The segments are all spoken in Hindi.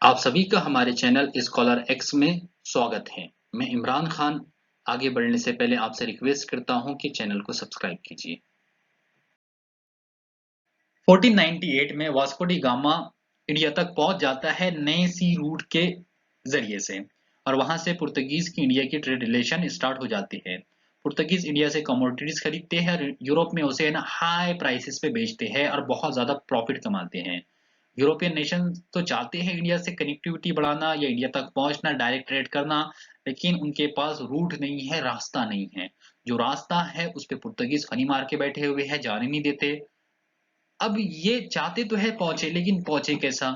आप सभी का हमारे चैनल स्कॉलर एक्स में स्वागत है। मैं इमरान खान। आगे बढ़ने से पहले आपसे रिक्वेस्ट करता हूं कि चैनल को सब्सक्राइब कीजिए। 1498 में वास्को डी गामा इंडिया तक पहुंच जाता है नए सी रूट के जरिए से, और वहां से पुर्तगीज की इंडिया की ट्रेड रिलेशन स्टार्ट हो जाती है। पुर्तगीज इंडिया से कमोडिटीज खरीदते हैं और यूरोप में उसे ना हाई प्राइसेस पे बेचते हैं और बहुत ज्यादा प्रॉफिट कमाते हैं। यूरोपियन नेशन तो चाहते हैं इंडिया से कनेक्टिविटी बढ़ाना या इंडिया तक पहुंचना, डायरेक्ट ट्रेड करना, लेकिन उनके पास रूट नहीं है, रास्ता नहीं है। जो रास्ता है उस पे पुर्तगीज फनी मार के बैठे हुए हैं, जाने नहीं देते। अब ये चाहते तो है पहुंचे, लेकिन पहुंचे कैसा?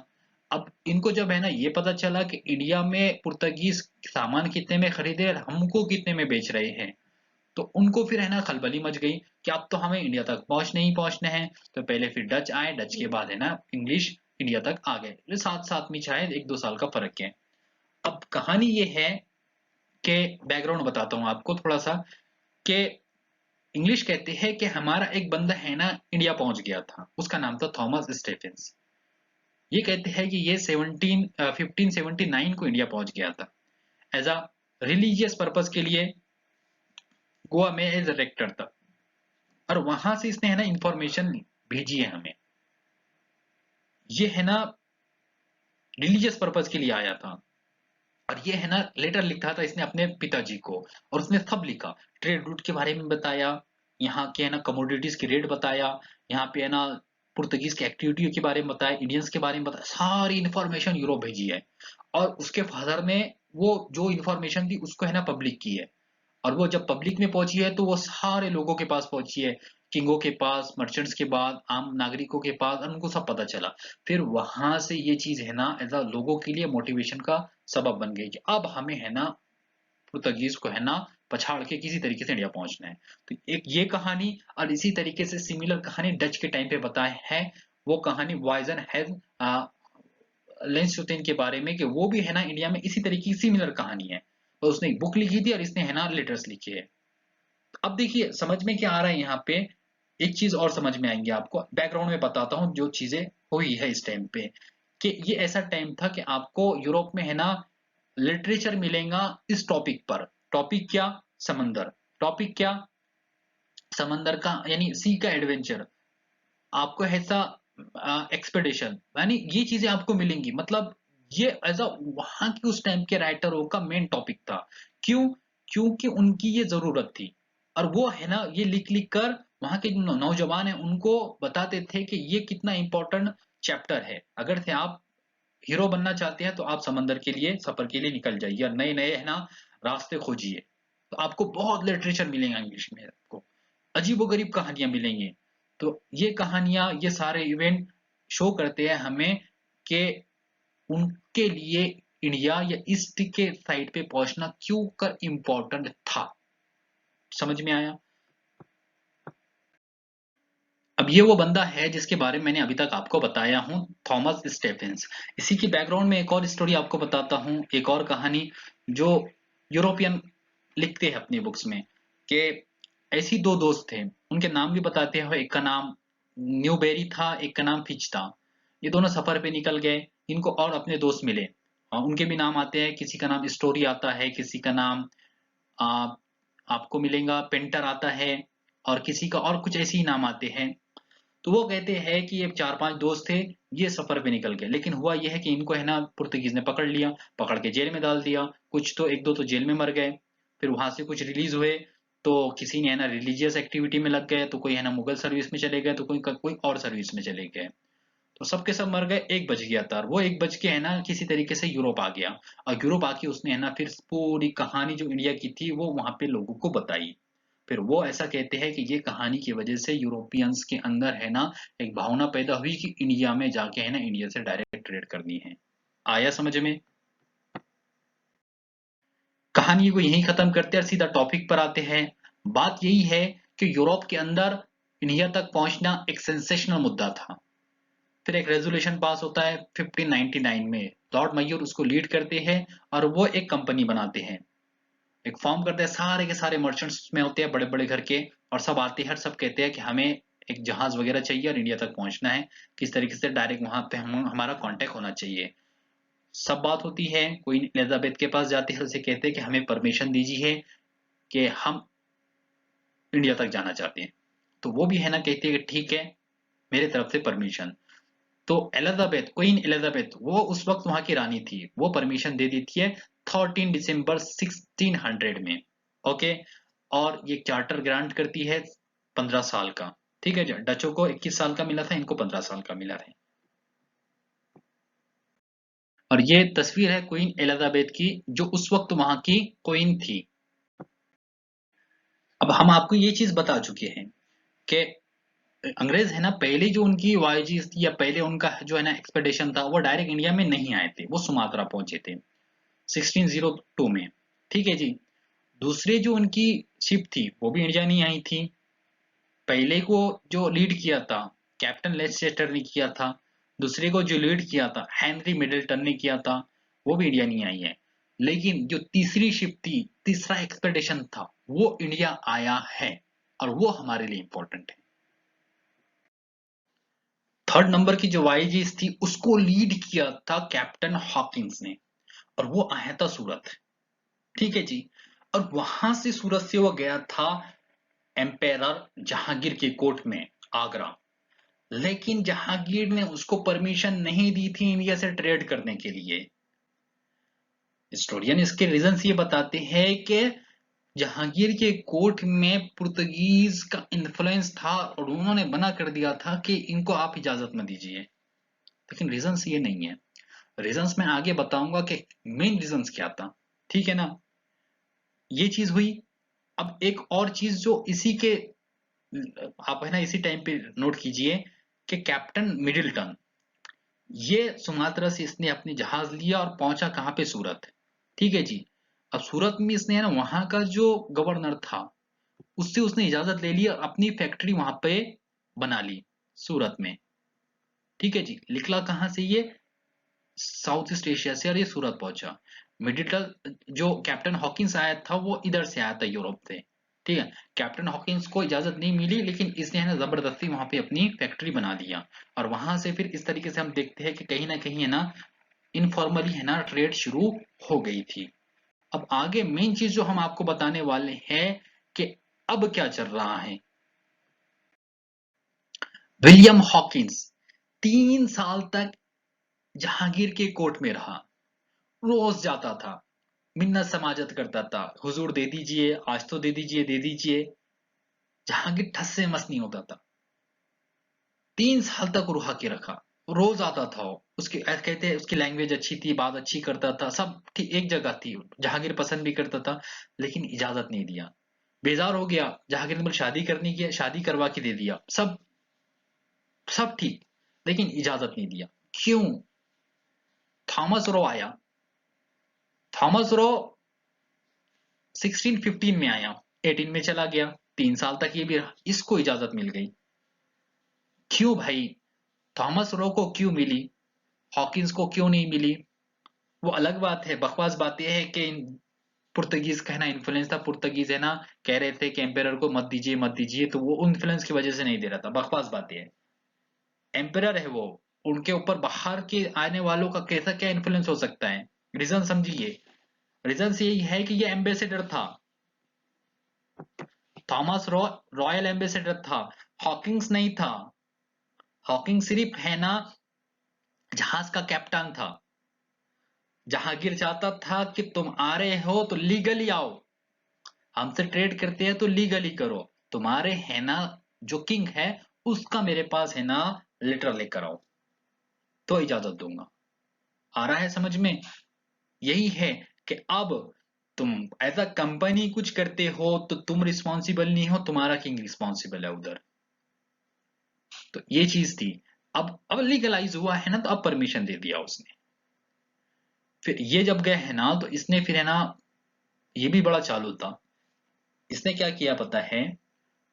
अब इनको जब है ना ये पता चला कि इंडिया में पुर्तगीज सामान कितने में खरीदे और हमको कितने में बेच रहे हैं, तो उनको फिर है ना खलबली मच गई कि अब तो हमें इंडिया तक पहुंचने ही पहुंचने हैं। तो पहले फिर डच आए, डच के बाद है ना इंग्लिश इंडिया तक आ गए। ये साथ साथ में शायद 1-2 साल का फर्क है। अब कहानी ये है कि बैकग्राउंड बताता हूँ आपको थोड़ा सा, कि इंग्लिश कहते हैं कि हमारा एक बंदा है ना इंडिया पहुंच गया था, उसका नाम था थॉमस स्टेफेंस। ये कहते हैं कि ये 1579 को इंडिया पहुंच गया था एज अ रिलीजियस पर्पस के लिए। गोवा में एज अ रेक्टर था, और वहां से इसने है ना इंफॉर्मेशन भेजी है हमें। ये है ना रिलीजियस पर्पस के लिए आया था, और ये है ना लेटर लिखा था इसने अपने पिताजी को। और उसने सब लिखा, ट्रेड रूट के बारे में बताया, यहाँ के है ना कमोडिटीज के रेट बताया, यहाँ पे है ना पुर्तगीज की एक्टिविटी के बारे में बताया, इंडियंस के बारे में बताया, सारी इन्फॉर्मेशन यूरोप भेजी है। और उसके फादर ने वो जो इन्फॉर्मेशन थी उसको है ना पब्लिक की है। और वो जब पब्लिक में पहुंची है तो वो सारे लोगों के पास पहुंची है, किंगों के पास, मर्चेंट्स के बाद, आम नागरिकों के पास, और उनको सब पता चला। फिर वहां से ये चीज है ना एज अ लोगों के लिए मोटिवेशन का सबब बन गई कि अब हमें है ना पुर्तगीज को है ना पछाड़ के किसी तरीके से इंडिया पहुंचना है। तो एक ये कहानी, और इसी तरीके से सिमिलर कहानी डच के टाइम पे बताए है। वो कहानी वाइजन है लेंसुतेन के बारे में, कि वो भी है ना इंडिया में इसी तरीके की सिमिलर कहानी है। तो उसने एक बुक लिखी थी और इसने है ना लेटर्स लिखे है। अब देखिए समझ में क्या आ रहा है यहाँ पे। एक चीज और समझ में आएंगे आपको, बैकग्राउंड में बताता हूँ जो चीजें हुई है इस टाइम पे। कि ये ऐसा टाइम था कि आपको यूरोप में है ना लिटरेचर मिलेगा इस टॉपिक पर। टॉपिक क्या? समंदर। टॉपिक क्या? समंदर का यानी सी का एडवेंचर। आपको ऐसा एक्सपेडिशन, यानी ये चीजें आपको मिलेंगी। मतलब ये एज अ वहां की उस टाइम के राइटरों का मेन टॉपिक था। क्यों? क्योंकि उनकी ये जरूरत थी। और वो है ना ये लिख लिख कर वहां के जो नौजवान है उनको बताते थे कि ये कितना इंपॉर्टेंट चैप्टर है। अगर से आप हीरो बनना चाहते हैं तो आप समंदर के लिए, सफर के लिए निकल जाइए और नए नए है ना रास्ते खोजिए। तो आपको बहुत लिटरेचर मिलेगा इंग्लिश में, आपको अजीबोगरीब कहानियां मिलेंगी। तो ये कहानियां, ये सारे इवेंट शो करते हैं हमें कि उनके लिए इंडिया या ईस्ट के साइड पे पहुंचना क्यों कर इम्पोर्टेंट था। समझ में आया? अब ये वो बंदा है जिसके बारे में मैंने अभी तक आपको बताया हूं, थॉमस स्टेफेंस। इसी की बैकग्राउंड में एक और स्टोरी आपको बताता हूं, एक और कहानी जो यूरोपियन लिखते हैं अपनी बुक्स में। कि ऐसी दो दोस्त थे, उनके नाम भी बताते हैं। एक का नाम न्यूबेरी था, एक का नाम फिच था। ये दोनों सफर पे निकल गए, इनको और अपने दोस्त मिले। उनके भी नाम आते हैं, किसी का नाम स्टोरी आता है, किसी का नाम आ, आपको मिलेगा पेंटर आता है, और किसी का और कुछ ऐसे ही नाम आते हैं। तो वो कहते हैं कि ये 4-5 दोस्त थे, ये सफर पे निकल गए, लेकिन हुआ ये है कि इनको है ना पुर्तगीज ने पकड़ लिया, पकड़ के जेल में डाल दिया। कुछ तो एक दो तो जेल में मर गए। फिर वहां से कुछ रिलीज हुए, तो किसी ने है ना रिलीजियस एक्टिविटी में लग गए, तो कोई है ना मुगल सर्विस में चले गए, तो कोई कोई और सर्विस में चले गए। तो सबके सब मर गए, एक बच गया था। और वो एक बच के है ना किसी तरीके से यूरोप आ गया। और यूरोप आके उसने है ना फिर पूरी कहानी जो इंडिया की थी वो वहां पे लोगों को बताई। फिर वो ऐसा कहते हैं कि ये कहानी की वजह से यूरोपियंस के अंदर है ना एक भावना पैदा हुई कि इंडिया में जाके है ना इंडिया से डायरेक्ट ट्रेड करनी है। आया समझ में? कहानी को यहीं खत्म करते हैं और सीधा टॉपिक पर आते हैं। बात यही है कि यूरोप के अंदर इंडिया तक पहुंचना एक सेंसेशनल मुद्दा था। फिर एक रेजोल्यूशन पास होता है 1599 में। लॉर्ड मेयर उसको लीड करते हैं और वो एक कंपनी बनाते हैं, एक फॉर्म करते हैं। सारे के सारे मर्चेंट्स में होते हैं, बड़े बड़े घर के, और सब आते हैं, सब कहते हैं कि हमें एक जहाज वगैरह चाहिए और इंडिया तक पहुंचना है। किस तरीके से डायरेक्ट वहां पे हम हमारा कांटेक्ट होना चाहिए। सब बात होती है, क्वीन एलिजाबेथ के पास जाते हैं, उसे कहते हैं कि हमें परमिशन दीजिए कि हम इंडिया तक जाना चाहते हैं। तो वो भी है ना कहती है कि ठीक है, मेरे तरफ से परमिशन। तो एलिजाबेथ, क्वीन एलिजाबेथ, वो उस वक्त वहां की रानी थी, वो परमिशन दे देती है 13 दिसंबर 1600 में। ओके, और ये चार्टर ग्रांट करती है 15 साल का। ठीक है जी, डचों को 21 साल का मिला था, इनको 15 साल का मिला है। और ये तस्वीर है क्वीन एलिजाबेथ की, जो उस वक्त वहां की क्वीन थी। अब हम आपको ये चीज बता चुके हैं कि अंग्रेज है ना, पहले जो उनकी वायजीज थी या पहले उनका जो है ना एक्सपेडिशन था, वो डायरेक्ट इंडिया में नहीं आए थे, वो सुमात्रा पहुंचे थे 1602 में। ठीक है जी। दूसरे जो उनकी शिप थी वो भी इंडिया नहीं आई थी। पहले को जो लीड किया था कैप्टन लेस्चेस्टर ने किया था, दूसरे को जो लीड किया था हेनरी मिडल्टन ने किया था, वो भी इंडिया नहीं आई है। लेकिन जो तीसरी शिप थी, तीसरा एक्सपेडिशन था, वो इंडिया आया है, और वो हमारे लिए इंपॉर्टेंट है। थर्ड नंबर की जो वाईजीस थी उसको लीड किया था कैप्टन हॉकिंस ने, और वो आया था सूरत। ठीक है जी। और वहां से सूरत से वो गया था एम्पेरर जहांगीर के कोर्ट में, आगरा। लेकिन जहांगीर ने उसको परमिशन नहीं दी थी इंडिया से ट्रेड करने के लिए। हिस्टोरियन इसके रीजन ये बताते हैं कि जहांगीर के कोर्ट में पुर्तगीज का इन्फ्लुएंस था, और उन्होंने मना कर दिया था कि इनको आप इजाजत मत दीजिए। लेकिन रीजंस ये नहीं है। रीजंस मैं आगे बताऊंगा कि मेन रीजंस क्या था। ठीक है ना, ये चीज हुई। अब एक और चीज जो इसी के, आप है ना इसी टाइम पे नोट कीजिए कि कैप्टन मिडिल्टन, ये सुमात्रा से इसने अपनी जहाज लिया और पहुंचा कहाँ पे, सूरत। ठीक है जी। अब सूरत में इसने है ना वहां का जो गवर्नर था उससे उसने इजाजत ले ली और अपनी फैक्ट्री वहां पे बना ली सूरत में। ठीक है जी। निकला कहाँ से ये, साउथ ईस्ट एशिया से, और ये सूरत पहुंचा। मिडिल जो कैप्टन हॉकिंस आया था वो इधर से आया था, यूरोप से। ठीक है। कैप्टन हॉकिंस को इजाजत नहीं मिली, लेकिन इसने है ना जबरदस्ती वहां पे अपनी फैक्ट्री बना दिया। और वहां से फिर इस तरीके से हम देखते हैं कि कहीं ना कहीं है ना इनफॉर्मली है ना ट्रेड शुरू हो गई थी। अब आगे मेन चीज जो हम आपको बताने वाले हैं कि अब क्या चल रहा है। विलियम हॉकिंस 3 साल तक जहांगीर के कोर्ट में रहा। रोज जाता था, मिन्नत समाजत करता था, हुजूर दे दीजिए, आज तो दे दीजिए, दे दीजिए। जहांगीर ठस से मस नहीं होता था। 3 साल तक रुहा के रखा। रोज आता था वो, उसकी कहते हैं उसकी लैंग्वेज अच्छी थी, बात अच्छी करता था, सब ठीक एक जगह थी। जहांगीर पसंद भी करता था, लेकिन इजाजत नहीं दिया। बेजार हो गया, जहांगीर ने बोला शादी करनी की, शादी करवा के दे दिया, सब सब ठीक, लेकिन इजाजत नहीं दिया। क्यों? थॉमस रो आया। थॉमस रो 1615 में आया, 18 में चला गया, 3 साल तक ये भी रहा, इसको इजाजत मिल गई। क्यों भाई? थॉमस रो को क्यों मिली, हॉकिंस को क्यों नहीं मिली? वो अलग बात है। बकवास बात यह है कि पुर्तगीज का है ना इन्फ्लुएंस था, पुर्तगीज है ना कह रहे थे कि एम्पेरर को मत दीजिए मत दीजिए, तो वो इन्फ्लुएंस की वजह से नहीं दे रहा था। बकवास बात है। एम्पेरर है वो, उनके ऊपर बाहर के आने वालों का कैसा क्या इन्फ्लुएंस हो सकता है? रीजन समझिए। रीजन यही है कि ये एम्बेसडर था, थॉमस रॉयल एम्बेसडर था, हॉकिंग्स नहीं था। हॉकिंग सिर्फ है ना जहाज का कैप्टन था। जहांगीर चाहता था कि तुम आ रहे हो तो लीगली आओ, हमसे ट्रेड करते हैं तो लीगली करो, तुम्हारे है ना जो किंग है उसका मेरे पास है ना लेटर लेकर आओ, तो इजाजत दूंगा। आ रहा है समझ में? यही है कि अब तुम एज अ कंपनी कुछ करते हो तो तुम रिस्पॉन्सिबल नहीं हो, तुम्हारा किंग रिस्पॉन्सिबल है उधर। तो ये चीज थी। अब लीगलाइज हुआ है ना, तो अब परमिशन दे दिया उसने। फिर ये जब गए है ना, तो इसने फिर है ना, ये भी बड़ा चालू था। इसने क्या किया पता है?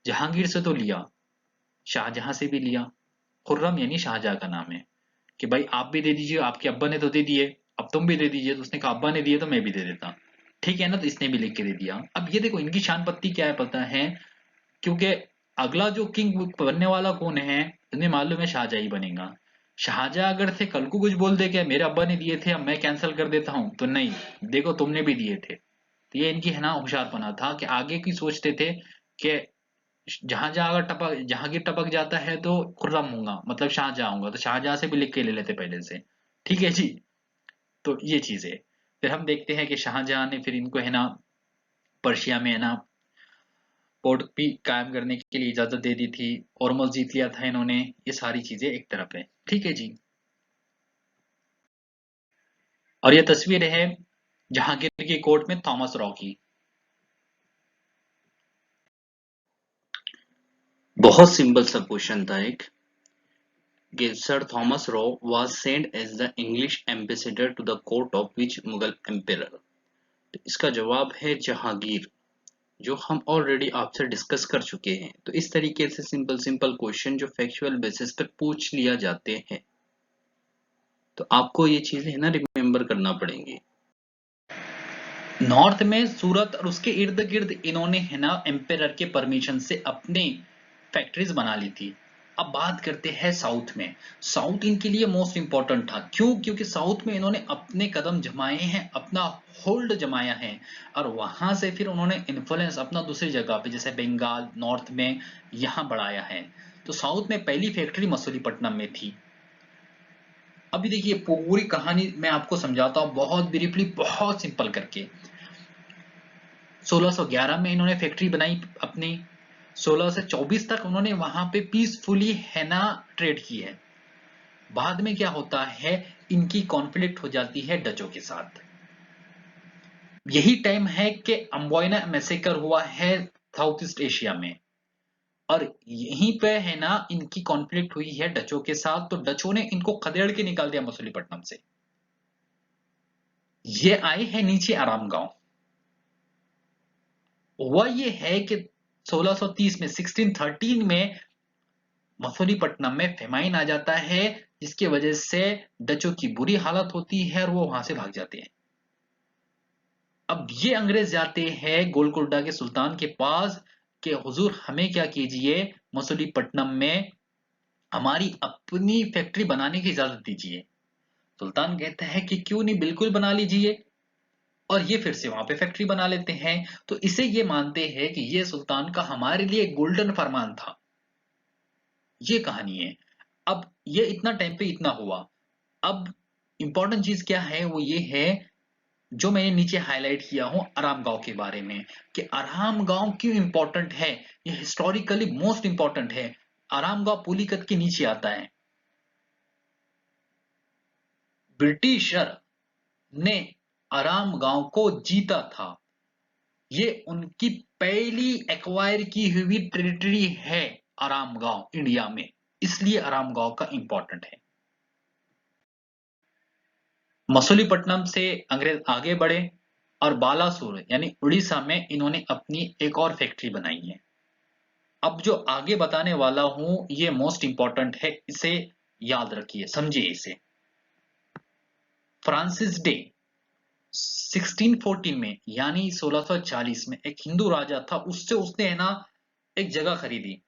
जहांगीर से तो लिया, शाहजहां से भी लिया। खुर्रम यानी शाहजहां का नाम है, कि भाई आप भी दे दीजिए, आपके अब्बा ने तो दे दिए, अब तुम भी दे दीजिए। तो उसने कहा अब्बा ने दिए तो मैं भी दे देता। ठीक है ना, तो इसने भी लिख के दे दिया। अब ये देखो इनकी शान पत्ती क्या है पता है, क्योंकि अगला जो किंग बनने वाला कौन है, इन्हें मालूम है शाहजहां ही बनेगा। शाहजहां अगर थे कल को कुछ बोल दे क्या मेरे अब्बा ने दिए थे अब मैं कैंसिल कर देता हूँ, तो नहीं, देखो तुमने भी दिए थे। तो ये इनकी है ना होशियारपना था कि आगे की सोचते थे कि जहां जहां अगर टपक जहांगीर टपक जाता है तो खुर्रम होऊंगा, मतलब शाहजहां होऊंगा, तो शाहजहां से भी लिख के ले लेते पहले से। ठीक है जी। तो ये चीज है। फिर हम देखते हैं कि शाहजहां ने फिर इनको है ना पर्शिया में है ना पोर्ट भी कायम करने के लिए इजाजत दे दी थी, ऑर्मस जीत लिया था इन्होंने। ये सारी चीजें एक तरफ है। ठीक है जी। और ये तस्वीर है जहांगीर की कोर्ट में थॉमस रॉ की। बहुत सिंपल सा क्वेश्चन था एक कि sir Thomas Roe was sent as the English ambassador to the court of which Mughal emperor. तो इसका जवाब है जहांगीर, जो हम ऑलरेडी आपसे डिस्कस कर चुके हैं। तो इस तरीके से सिंपल सिंपल क्वेश्चन जो फैक्चुअल बेसिस पे पूछ लिया जाते हैं, तो आपको ये चीजें है ना रिमेम्बर करना पड़ेंगी। नॉर्थ में सूरत और उसके इर्द गिर्द इन्होंने है ना एम्पेरर के परमिशन से अपनी फैक्ट्रीज बना ली थी। अब बात करते हैं साउथ में। साउथ इनके लिए मोस्ट इंपॉर्टेंट था, क्यों? क्योंकि साउथ में इन्होंने अपने कदम जमाए हैं, अपना होल्ड जमाया है, और वहां से फिर उन्होंने इन्फ्लुएंस अपना दूसरी जगह पे जैसे बंगाल नॉर्थ में यहाँ बढ़ाया है। तो साउथ में पहली फैक्ट्री मसूलीपट्टनम में थी। अभी देखिए पूरी कहानी मैं आपको समझाता हूँ बहुत ब्रीफली, बहुत सिंपल करके। 1611 में इन्होंने फैक्ट्री बनाई अपनी। 16 से 24 तक उन्होंने वहां पे पीसफुली हैना ट्रेड की है। बाद में क्या होता है, इनकी कॉन्फ्लिक्ट हो जाती है डचों के साथ। यही टाइम है कि अम्बोयना मैसेकर हुआ है साउथ ईस्ट एशिया में, और यहीं पे है ना इनकी कॉन्फ्लिक्ट हुई है डचों के साथ। तो डचों ने इनको खदेड़ के निकाल दिया मसूलीपट्टनम से। ये आए हैं नीचे आराम गांव। हुआ ये है कि 1630 में 1613 में मसूलीपट्टनम में फेमाइन आ जाता है, जिसकी वजह से डचों की बुरी हालत होती है और वो वहां से भाग जाते हैं। अब ये अंग्रेज जाते हैं गोलकुंडा के सुल्तान के पास कि हुजूर हमें क्या कीजिए, मसूलीपट्टनम में हमारी अपनी फैक्ट्री बनाने की इजाजत दीजिए। सुल्तान कहता है कि क्यों नहीं, बिल्कुल बना लीजिए। और ये फिर से वहां पे फैक्ट्री बना लेते हैं। तो इसे ये मानते हैं कि ये सुल्तान का हमारे लिए गोल्डन फरमान था। ये कहानी है। अब ये इतना टाइम पे इतना हुआ। अब इंपॉर्टेंट चीज क्या है, वो ये है जो मैंने नीचे हाईलाइट किया हूं आराम गांव के बारे में, कि आराम गांव क्यों इंपॉर्टेंट है। ये हिस्टोरिकली मोस्ट इंपॉर्टेंट है। आराम गांव पुलिकत के नीचे आता है। ब्रिटिशर ने आराम गांव को जीता था। ये उनकी पहली एक्वायर की हुई टेरिटरी है आराम गांव इंडिया में, इसलिए आराम गांव का इंपॉर्टेंट है। मसूलीपट्टनम से अंग्रेज आगे बढ़े और बालासुर यानी उड़ीसा में इन्होंने अपनी एक और फैक्ट्री बनाई है। अब जो आगे बताने वाला हूं ये मोस्ट इंपॉर्टेंट है, इसे याद रखिए, समझिए इसे। फ्रांसिस डे 1614 में यानी 1640 में एक हिंदू राजा था, उससे उसने है ना एक जगह खरीदी।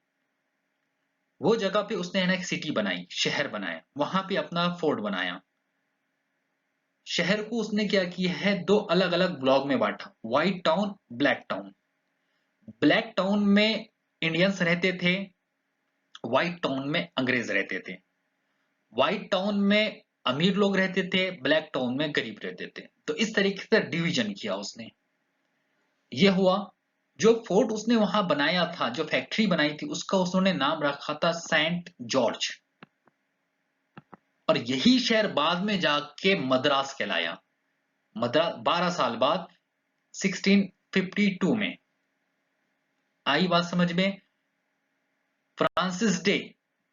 वो जगह पे उसने है ना एक सिटी बनाई, शहर बनाया, वहां पे अपना फोर्ट बनाया। शहर को उसने क्या किया है, दो अलग अलग ब्लॉक में बांटा, white town, black town. Black town में इंडियंस रहते थे, व्हाइट टाउन में अंग्रेज रहते थे। व्हाइट टाउन में अमीर लोग रहते थे, ब्लैक टाउन में गरीब रहते थे। तो इस तरीके से डिवीजन किया उसने। ये हुआ। जो फोर्ट उसने वहां बनाया था, जो फैक्ट्री बनाई थी, उसका उसने नाम रखा था सेंट जॉर्ज। और यही शहर बाद में जाके मद्रास कहलाया। मद्रास 12 साल बाद 1652 में आई बात समझ में। फ्रांसिस डे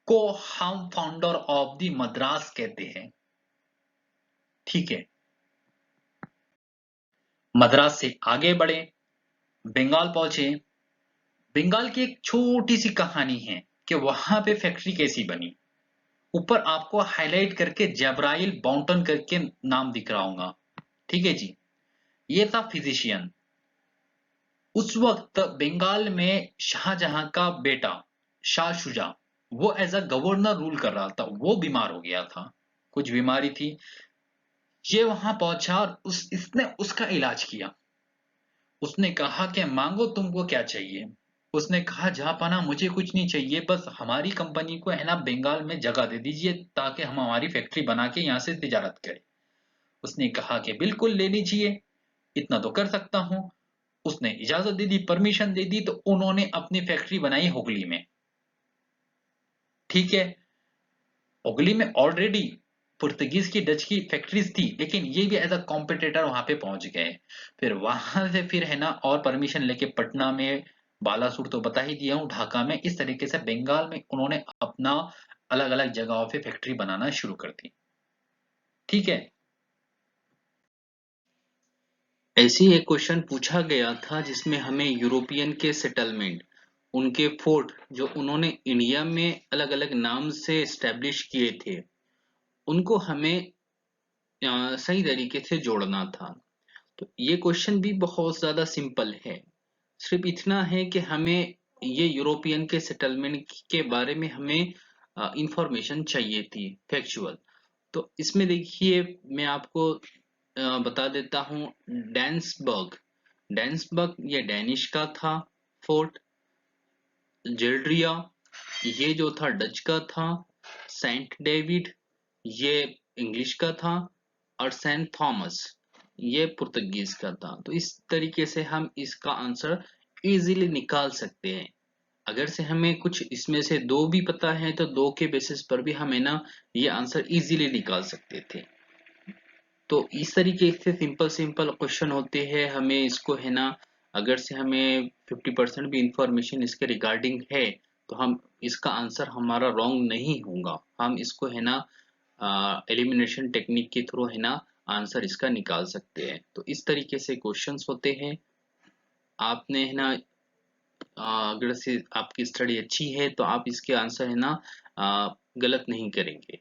को हम फाउंडर ऑफ द मद्रास कहते हैं। ठीक है। मद्रास से आगे बढ़े, बंगाल पहुंचे। बंगाल की एक छोटी सी कहानी है कि वहां पे फैक्ट्री कैसी बनी। ऊपर आपको हाईलाइट करके जब्राइल बाउंटन करके नाम दिख रहा होगा। ठीक है जी। ये था फिजिशियन। उस वक्त बंगाल में शाहजहां का बेटा शाह शुजा, वो एज अ गवर्नर रूल कर रहा था, वो बीमार हो गया था, कुछ बीमारी थी। ये वहां पहुंचा और इसने उसका इलाज किया। उसने कहा कि मांगो तुमको क्या चाहिए। उसने कहा जहाँपनाह मुझे कुछ नहीं चाहिए, बस हमारी कंपनी को है ना बंगाल में जगह दे दीजिए ताकि हम हमारी फैक्ट्री बना के यहाँ से तिजारत करें। उसने कहा कि बिल्कुल ले लीजिए, इतना तो कर सकता हूँ। उसने इजाजत दे दी, परमिशन दे दी, तो उन्होंने अपनी फैक्ट्री बनाई हुगली में। ठीक है, हुगली में ऑलरेडी पुर्तगीज की डच की फैक्ट्रीज थी, लेकिन ये भी एज अ कॉम्पिटिटर वहां पे पहुंच गए। फिर वहां से फिर है ना और परमिशन लेके पटना में, बालासुर तो बता ही दिया हूँ, ढाका में, इस तरीके से बंगाल में उन्होंने अपना अलग अलग जगहों पे फैक्ट्री बनाना शुरू कर दी। ठीक है। ऐसे ही एक क्वेश्चन पूछा गया था जिसमें हमें यूरोपियन के सेटलमेंट, उनके फोर्ट जो उन्होंने इंडिया में अलग अलग नाम से एस्टेब्लिश किए थे, उनको हमें सही तरीके से जोड़ना था। तो ये क्वेश्चन भी बहुत ज्यादा सिंपल है। सिर्फ इतना है कि हमें ये यूरोपियन के सेटलमेंट के बारे में हमें इंफॉर्मेशन चाहिए थी, फैक्चुअल। तो इसमें देखिए मैं आपको बता देता हूँ। डैन्सबर्ग, डैन्सबर्ग ये डैनिश का था फोर्ट। जेल्ड्रिया ये जो था डच का था। सेंट डेविड ये इंग्लिश का था। और सेंट थॉमस ये पुर्तगीज का था। तो इस तरीके से हम इसका आंसर इजीली निकाल सकते हैं। अगर से हमें कुछ इसमें से दो भी पता है तो दो के बेसिस पर भी हमें ना ये आंसर इजीली निकाल सकते थे। तो इस तरीके से सिंपल सिंपल क्वेश्चन होते हैं। हमें इसको है ना, अगर से हमें 50% भी इंफॉर्मेशन इसके रिगार्डिंग है तो हम इसका आंसर हमारा रॉन्ग नहीं होगा। हम इसको है ना एलिमिनेशन टेक्निक के थ्रू है ना आंसर इसका निकाल सकते हैं। तो इस तरीके से क्वेश्चंस होते हैं। आपने है ना अगर से आपकी स्टडी अच्छी है तो आप इसके आंसर है ना गलत नहीं करेंगे।